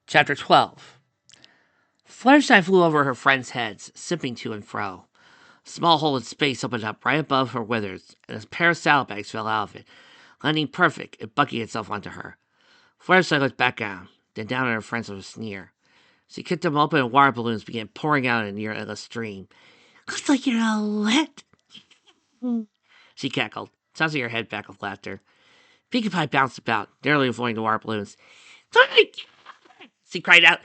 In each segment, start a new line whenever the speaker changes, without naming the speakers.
Chapter 12. Fluttershy flew over her friends' heads, sipping to and fro. A small hole in space opened up right above her withers, and a pair of saddlebags fell out of it, landing perfect and bucking itself onto her. Fluttershy looked back down, then down at her friends with a sneer. She kicked them open and water balloons began pouring out in a near endless stream. "Looks like you're all wet," she cackled, tossing her head back with laughter. Pinkie Pie bounced about, narrowly avoiding the water balloons. "Sorry!" she cried out.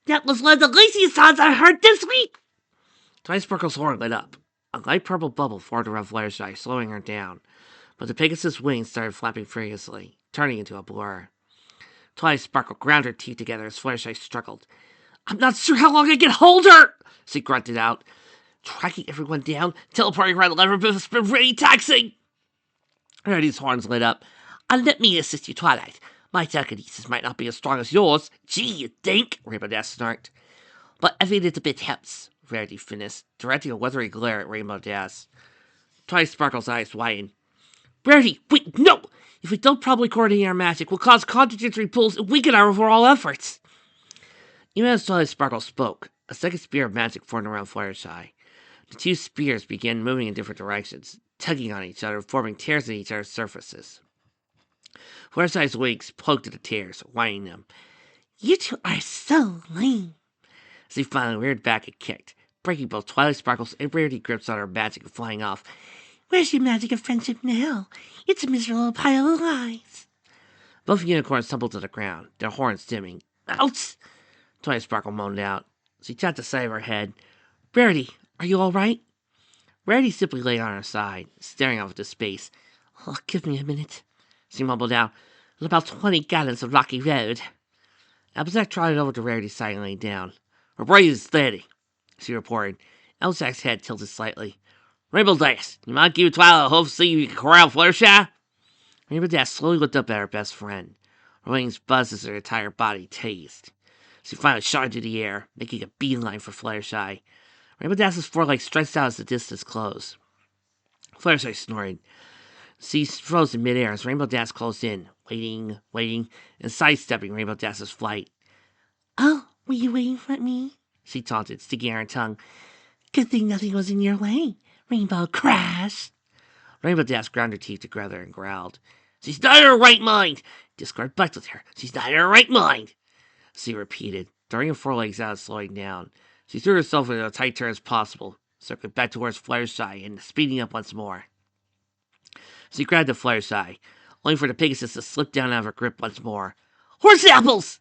"That was one of the laziest sounds I heard this week!" Sparkle's horn lit up. A light purple bubble formed around Fluttershy, slowing her down. But the Pegasus' wings started flapping furiously, turning into a blur. Sparkle ground her teeth together as Fluttershy struggled. "I'm not sure how long I can hold her!" she grunted out. "Tracking everyone down, teleporting around the labyrinth has been really taxing!" Rarity's horns lit up. "Let me assist you, Twilight. My telekinesis might not be as strong as yours." "Gee, you think?" Rainbow Dash snarked. "But every little bit helps," Rarity finished, directing a weathery glare at Rainbow Dash. Sparkle's eyes widened. "Rarity, wait, no! If we don't properly coordinate our magic, we'll cause contradictory pulls and weaken our overall efforts." Even as Sparkle spoke, a second spear of magic formed around Fluttershy. The two spears began moving in different directions, tugging on each other, forming tears in each other's surfaces. Fluttershy's wings poked at the tears, whining them. "You two are so lame." She finally reared back and kicked, breaking both Sparkle's and Rarity grips on her magic and flying off. "Where's your magic of friendship now? It's a miserable pile of lies." Both unicorns tumbled to the ground, their horns dimming. "Ouch!" Sparkle moaned out. She tapped the side of her head. "Rarity, are you all right?" Rarity simply lay on her side, staring off into space. "Oh, give me a minute," she mumbled out. "About 20 gallons of rocky road." Applejack trotted over to Rarity's side and lay down. "Her breathing is steady," she reported. Applejack's head tilted slightly. "Rainbow Dash, you mind giving Twilight a hope to see if you can corral Fluttershy?" Rainbow Dash slowly looked up at her best friend. Her wings buzzed as her entire body tased. She finally shot into the air, making a beeline for Fluttershy. Rainbow Dash's forelegs stretched out as the distance closed. Fluttershy snorted. She froze in midair as Rainbow Dash closed in, waiting, and sidestepping Rainbow Dash's flight. "Oh, were you waiting for me?" she taunted, sticking out her tongue. "Good thing nothing was in your way, Rainbow Crash." Rainbow Dash ground her teeth together and growled. "She's not in her right mind!" Discord bucked with her. "She's not in her right mind!" She repeated, throwing her forelegs out and slowing down. She threw herself into as tight turn as possible, circling back towards Fluttershy and speeding up once more. She grabbed the Fluttershy, only for the Pegasus to slip down out of her grip once more. "Horse apples!"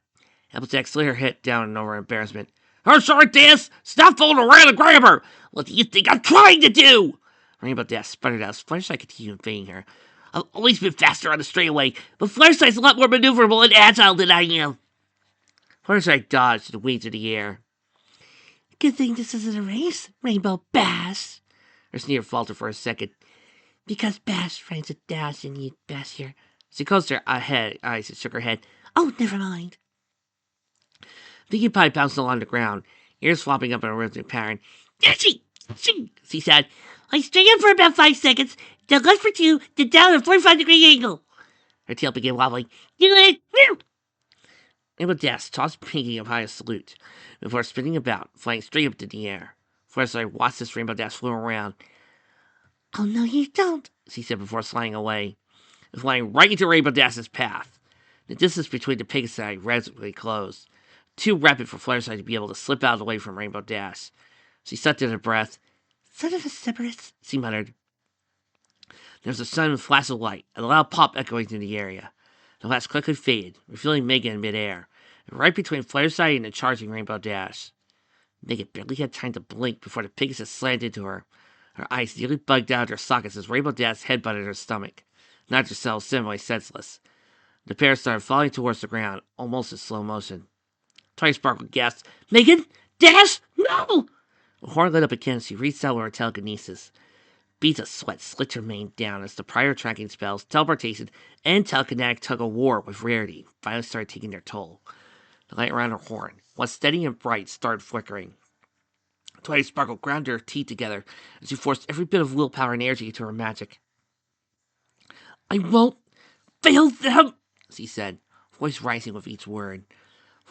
Applejack slid her head down in over embarrassment. "Her short Dash! Stop fooling around and grab her! What do you think I'm trying to do?" Rainbow Dash sputtered out as Fluttershy continued invading her. "I've always been faster on the straightaway, but Fluttershy's a lot more maneuverable and agile than I am." Fluttershy dodged and weaved in the air. "Good thing this isn't a race, Rainbow Bash." Her sneer faltered for a second. "Because Bash finds a dash and you bash your—" She closed her eyes and shook her head. "Oh, never mind." Pinkie Pie bounced along the ground, ears flopping up in a rhythmic pattern. "She said. I string up for about 5 seconds, then left for 2, then down at a 45-degree angle." Her tail began wobbling. Rainbow Dash tossed Pinkie Pie a salute before spinning about, flying straight up into the air. Fluttershy watched as Rainbow Dash flew around. "Oh, no, you don't," she said before flying away, and flying right into Rainbow Dash's path. The distance between the Pegasi rapidly closed, too rapid for Fluttershy to be able to slip out of the way from Rainbow Dash. She sucked in her breath. "Son of a Cerberus," she muttered. There was a sudden flash of light, and a loud pop echoing through the area. The flash quickly faded, revealing Megan in midair, right between Fluttershy and the charging Rainbow Dash. Megan barely had time to blink before the Pegasus slammed into her. Her eyes nearly bugged out of their sockets as Rainbow Dash headbutted her stomach, knocked herself semi-senseless. The pair started falling towards the ground, almost in slow motion. Sparkle gasped, "Megan! Dash! No!" The horn lit up again as she reached out with her telekinesis. Beads of sweat slicked her mane down as the prior tracking spells, teleportation, and telekinetic tug-of-war with Rarity finally started taking their toll. The light around her horn, once steady and bright, started flickering. Sparkle ground her teeth together as she forced every bit of willpower and energy into her magic. "I won't fail them," she said, voice rising with each word.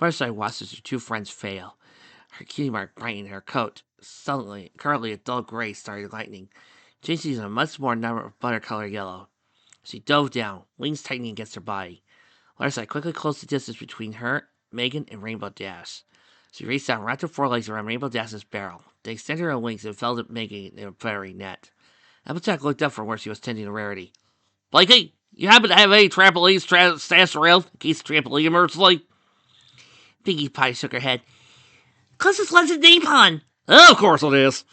Fluttershy watched as her two friends fail. Her cutie mark brightened her coat. Suddenly, currently a dull gray started lightning, changing to a much more buttercolor yellow. She dove down, wings tightening against her body. Fluttershy quickly closed the distance between her, Megan, and Rainbow Dash. She raced down, wrapped her forelegs around Rainbow Dash's barrel. They extended her wings and fell to Megan in a fiery net. Applejack looked up from where she was tending to Rarity. Blakey, you happen to have any trampolines stashed around in case the trampoline emergency? Pinkie Pie shook her head. Closest one's in Napon. Oh, of course it is,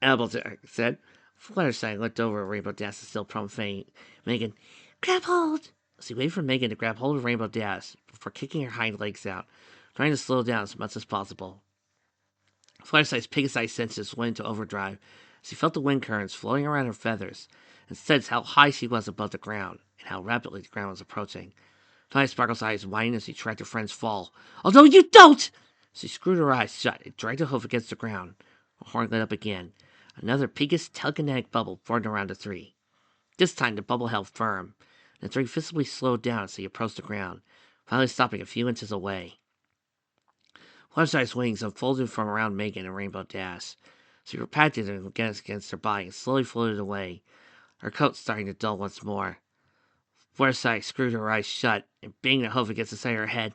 Applejack said. Fluttershy looked over at Rainbow Dash and still prone Megan. Grab hold. She waited for Megan to grab hold of Rainbow Dash before kicking her hind legs out, trying to slow down as much as possible. Fluttershy's pig-sized senses went into overdrive. She felt the wind currents flowing around her feathers and sensed how high she was above the ground and how rapidly the ground was approaching. Tiny Sparkle's eyes widened as she tracked her friend's fall. Although you don't! She screwed her eyes shut and dragged her hoof against the ground. Her horn lit up again. Another pinkish telekinetic bubble formed around the three. This time the bubble held firm. The three visibly slowed down as they approached the ground, finally stopping a few inches away. Fluttershy's wings unfolded from around Megan and Rainbow Dash. She retracted them against her body and slowly floated away, her coat starting to dull once more. Fluttershy screwed her eyes shut and banged her hoof against the side of her head.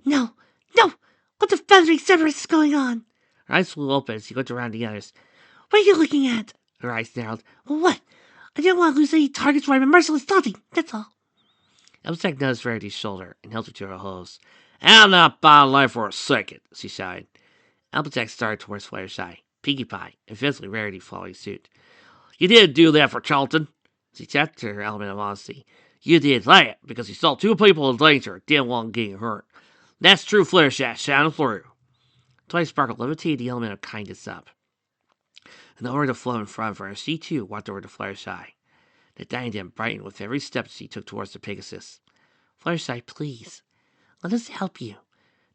No! No! What the feathery cerberus is going on? Her eyes flew open as she looked around the others. What are you looking at? Her eyes narrowed. Well, what? I didn't want to lose any targets for my merciless taunting, that's all. Applejack nudged Rarity's shoulder and held her to her hose. I'm not bound life for a second, she sighed. Applejack started towards Fluttershy, Pinkie Pie, and eventually Rarity following suit. You didn't do that for Charlton. She tapped her element of honesty. You did that because you saw two people in danger and didn't want getting hurt. That's true Fluttershy shining through. Twice Sparkle levitated the element of kindness up and lowered the flow in front of her as she too walked over to Fluttershy. The diadem brightened with every step she took towards the Pegasus. Fluttershy, please, let us help you.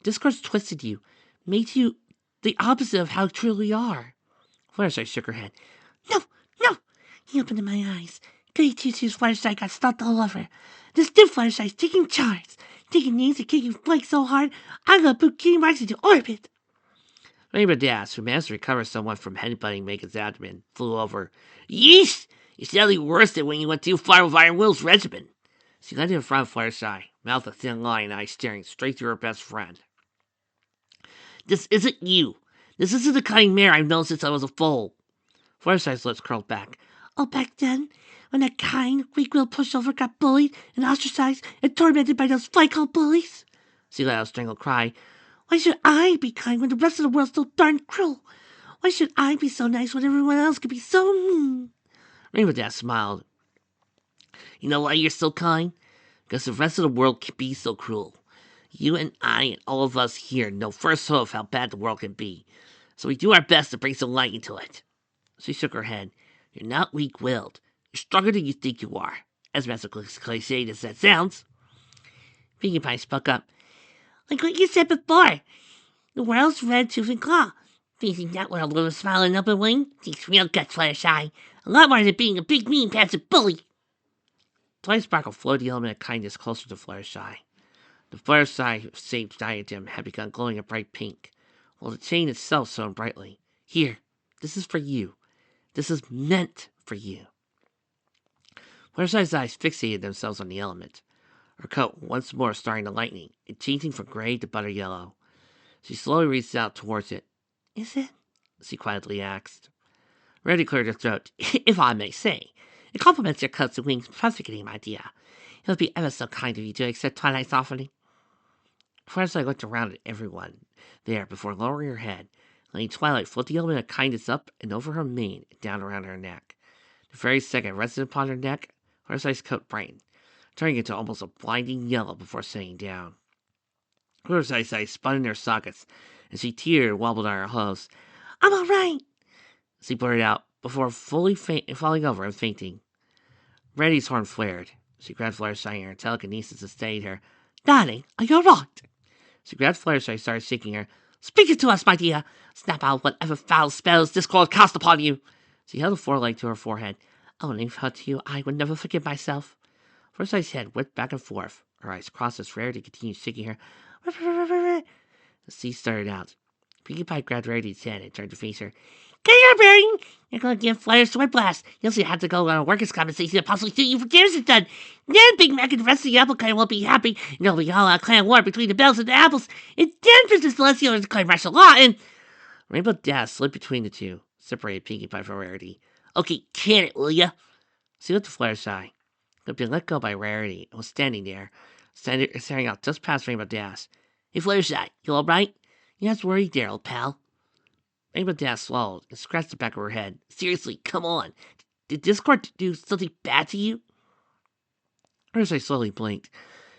Discourse twisted you, made you the opposite of how you truly are. Fluttershy shook her head. No, no! He opened my eyes. Goody Two-Shoes Fluttershy got stopped all over. This new Fluttershy's taking charge, taking names and kicking flakes so hard, I'm gonna boot Kitty Marks into orbit. Rainbow Dash, who managed to recover somewhat from headbutting Megan's abdomen, flew over. Yeesh! It's deadly worse than when you went too far with Iron Will's regiment. She landed in front of Fluttershy, mouth a thin line, eyes staring straight through her best friend. This isn't you. This isn't the kind of mare I've known since I was a foal. Fluttershy's lips curled back. Oh, back then, when that kind, weak-willed pushover got bullied and ostracized and tormented by those fly-called bullies? She let out a strangled cry. Why should I be kind when the rest of the world's so darn cruel? Why should I be so nice when everyone else can be so mean? Rainbow Dash smiled. You know why you're so kind? Because the rest of the world can be so cruel. You and I and all of us here know firsthand how bad the world can be, so we do our best to bring some light into it. She shook her head. You're not weak-willed. You're stronger than you think you are, as much a cliche as that sounds. Pinkie Pie spoke up. Like what you said before. The world's red tooth and claw. Facing that world with a smile and open wing takes real guts, Fluttershy. A lot more than being a big, mean, passive bully. Twice Sparkle flowed the element of kindness closer to Fluttershy. The Fluttershy-shaped diadem had begun glowing a bright pink, while the chain itself shone brightly. Here, this is for you. This is meant for you. Fluttershy's eyes fixated themselves on the element, her coat once more starting to lighten and changing from gray to butter yellow. She slowly reached out towards it. Is it? She quietly asked. Rarity cleared her throat. If I may say, it compliments your coats and wings perfectly, my dear. It would be ever so kind of you to accept Twilight's offering. Fluttershy looked around at everyone there before lowering her head, letting Twilight float the element of kindness up and over her mane and down around her neck. The very second rested upon her neck, Fluttershy's coat brightened, turning into almost a blinding yellow before setting down. Fluttershy's eyes spun in their sockets, and she teared and wobbled on her hose. I'm all right, she blurted out, before fully falling over and fainting. Rarity's horn flared. She grabbed Fluttershy in her telekinesis and steadied her. Darling, are you all right? She grabbed Fluttershy and started shaking her. Speak it to us, my dear. Snap out whatever foul spells Discord cast upon you. She held a foreleg to her forehead. Only without you, I would never forgive myself. Fluttershy's head whipped back and forth. Her eyes crossed as Rarity continued shaking her. The sea started out. Pinkie Pie grabbed Rarity's hand and turned to face her. Come here, Rarity! You're going to give Flyers Sword Blast. You'll see have to go on a workers' compensation and possibly sue you for damage it's done. Then Big Mac and the rest of the apple clan won't be happy, and there'll be all out clan war between the bells and the apples. And then Princess Celestial will declare martial law, and Rainbow Dash slid between the two, separated Pinkie Pie from Rarity. Okay, can it, will ya? She looked at Fluttershy, who had been let go by Rarity and was standing there, staring out just past Rainbow Dash. Hey, Fluttershy, you alright? You have to worry there, old pal. Rainbow Dash swallowed and scratched the back of her head. Seriously, come on. Did Discord do something bad to you? Fluttershy slowly blinked.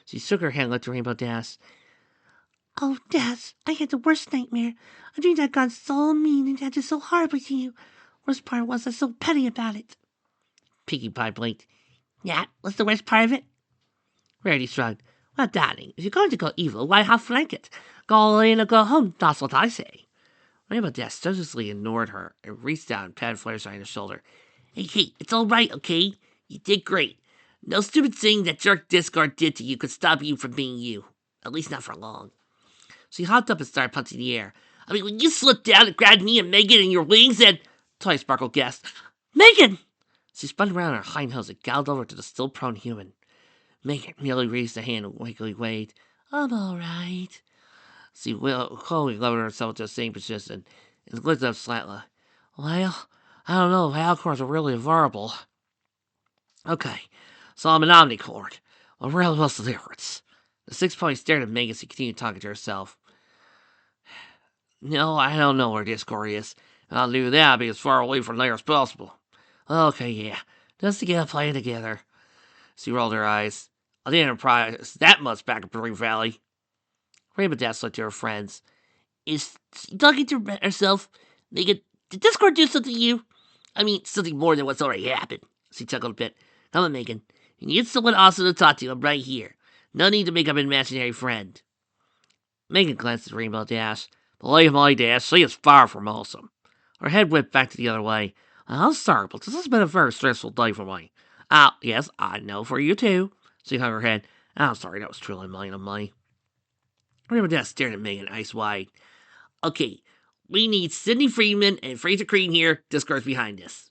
She shook her head and looked at Rainbow Dash. Oh, Dash, I had the worst nightmare. I dreamed I'd gone so mean and acted so horribly to you. Worst part was I was so petty about it. Pinkie Pie blinked. Yeah, what's the worst part of it? Rarity shrugged. Well, darling, if you're going to go evil, why half flank it? Go all in or go home, that's what I say. Rainbow Dash studiously ignored her and reached out and patted Fluttershy on the shoulder. Hey, it's all right, okay? You did great. No stupid thing that jerk Discord did to you could stop you from being you. At least not for long. She hopped up and started punching the air. I mean, when you slipped down and grabbed me and Megan in your wings and... Toy Sparkle gasped. Megan! She spun around on her hind hooves and galloped over to the still prone human. Megan merely raised a hand and wakily waved. I'm all right. She Chloe lowered herself to the same position and looked up slightly. Well, I don't know if Alcorns are really vulnerable. Okay, so I'm an Omnicord. Well, really, what's the difference? The 6-point stared at Megan as she continued talking to herself. No, I don't know where Discord is. I'll do that. I'll be as far away from there as possible. Okay, yeah. Just to get a plan together. She rolled her eyes. I didn't prize that much back in Green Valley. Rainbow Dash looked to her friends. Is she talking to herself? Megan, did Discord do something to you? I mean, something more than what's already happened. She chuckled a bit. Come on, Megan. You need someone awesome to talk to. I'm right here. No need to make up an imaginary friend. Megan glanced at Rainbow Dash. Believe my Dash, she is far from awesome. Her head whipped back to the other way. I'm sorry, but this has been a very stressful day for me. Yes, I know for you too. She hung her head. I'm sorry, that was truly mine of me. Rainbow Dash stared at Megan, eyes wide. Okay, we need Sydney Freeman and Fraser Crane here. Discord's behind us.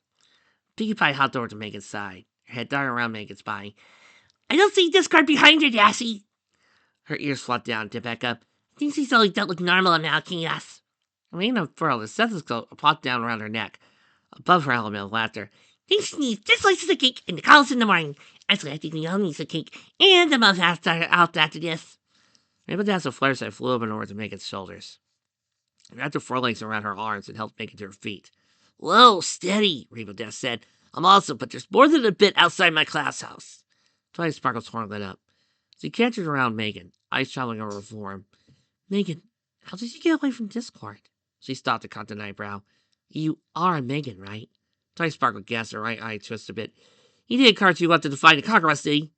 Pinkie Pie hopped over to Megan's side, her head darting around Megan's body. I don't see Discord behind her, Dashie. Her ears flopped down and tipped back up. Things he only don't look normal now, yes. Megan unfurled and stethoscope plopped down around her neck. Above her element of laughter. Things sneeze just like the cake and the calls in the morning. Actually, I think we all need some cake and the month after this. Rainbow Dash and Fluttershy flew up and over to Megan's shoulders. Wrapped her forelegs around her arms and helped Megan to her feet. Whoa, steady, Rainbow Dash said. I'm awesome, but there's more than a bit outside my class house. Twilight Sparkle's horn lit up. She cantered around Megan, eyes traveling over her form. Megan, how did you get away from Discord? She stopped to cocked an eyebrow. You are Megan, right? Twilight Sparkle gasped, her right eye twisted a bit. You did cards you left to defy the Conqueror, see?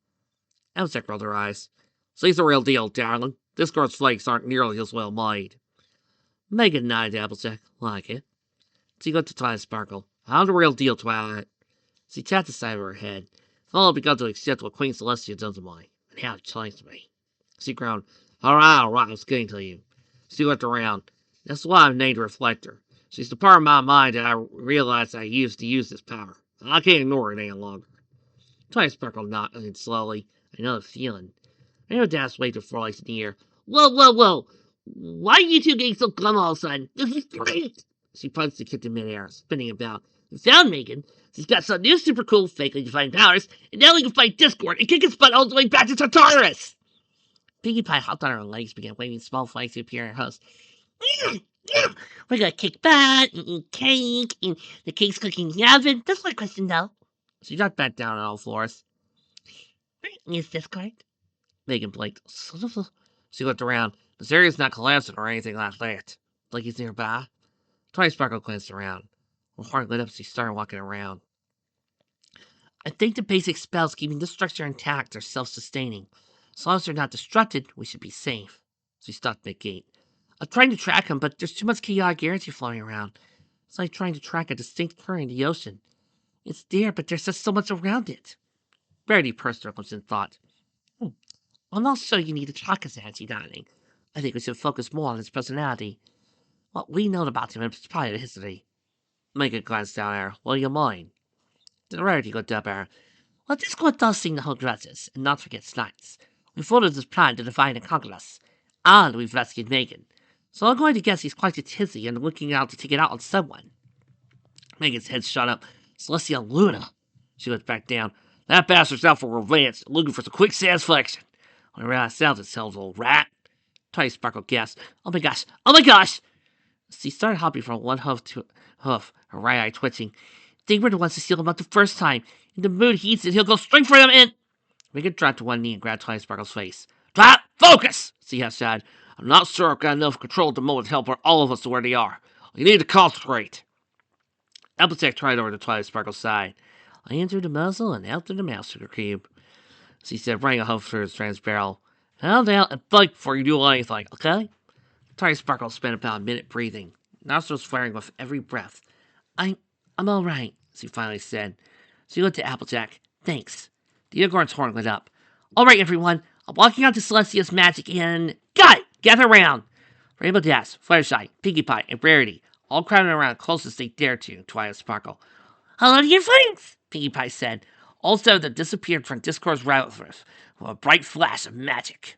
Elzek rolled her eyes. She's the real deal, darling. Discord's flakes aren't nearly as well made. Megan nodded to Applejack. Like it. She looked at Twilight Sparkle. I'm the real deal, Twilight. She tapped the side of her head. I've all begun to accept what Queen Celestia does to me, and how it changed me. She groaned. All right, I was getting to you. She looked around. That's why I'm named Reflector. She's the part of my mind that I realized I used to use this power. I can't ignore it any longer. Twilight Sparkle nodded slowly. Another feeling. Rainbow Dash waved her forelegs in the air. Whoa! Why are you two getting so glum all of a sudden? This is great! She punched and kicked in midair, spinning about. We found Megan. She's got some new super cool, fakely defined powers, and now we can fight Discord and kick its butt all the way back to Tartarus! Pinkie Pie hopped on her legs, began waving small flags to appear in her house. We're gonna kick butt and eat cake, and the cake's cooking in the oven. That's my question, though. She got back down on all fours. Is Discord? Megan blinked. She looked around. This area's not collapsing or anything like that. Like he's nearby. Twilight Sparkle glanced around. Her heart lit up as she started walking around. I think the basic spells keeping this structure intact are self-sustaining. As long as they're not destructed, we should be safe. She stopped mid-gate. I'm trying to track them, but there's too much chaotic energy flowing around. It's like trying to track a distinct current in the ocean. It's there, but there's just so much around it. Rarity pursed her lips in thought. I'm not sure you need to track us, Auntie darling. I think we should focus more on his personality. What we know about him is probably the history. Megan glanced down at her. Will you mind? The rarity looked up at her. Well, this squad does seem to hold grudges, and not forget slights. We followed this plan to divide and conquer us, and we've rescued Megan. So I'm going to guess he's quite a tizzy and looking out to take it out on someone. Megan's head shot up. Celestia Luna. She looked back down. That bastard's out for revenge, looking for some quick satisfaction. When I realized sounds itself, old rat. Tiny Sparkle gasped. Oh my gosh! Oh my gosh! She started hopping from one hoof to hoof, her right eye twitching. Dingbird wants to steal him up the first time. In the mood he eats it, he'll go straight for him and... Megan dropped to one knee and grabbed Tiny Sparkle's face. Drop! Focus! Seahawk said. I'm not sure I've got enough control at the moment to help all of us to where they are. You need to concentrate. Applejack tried over to Twilight Sparkle's side. I in through the muzzle and out through the mouth, Sugar Cube. She said, running a hoof through his trans barrel. Hold down and bite before you do anything, okay? Twilight Sparkle spent about a minute breathing, nostrils flaring with every breath. I'm all right, she finally said. She looked at Applejack. Thanks. The unicorn's horn lit up. All right, everyone. I'm walking out to Celestia's magic in... Got it! Gather round! Rainbow Dash, Fluttershy, Pinkie Pie, and Rarity all crowded around closest they dared to Twilight Sparkle. Hello to your friends, Pinkie Pie said. All seven of them disappeared from Discord's routers with a bright flash of magic.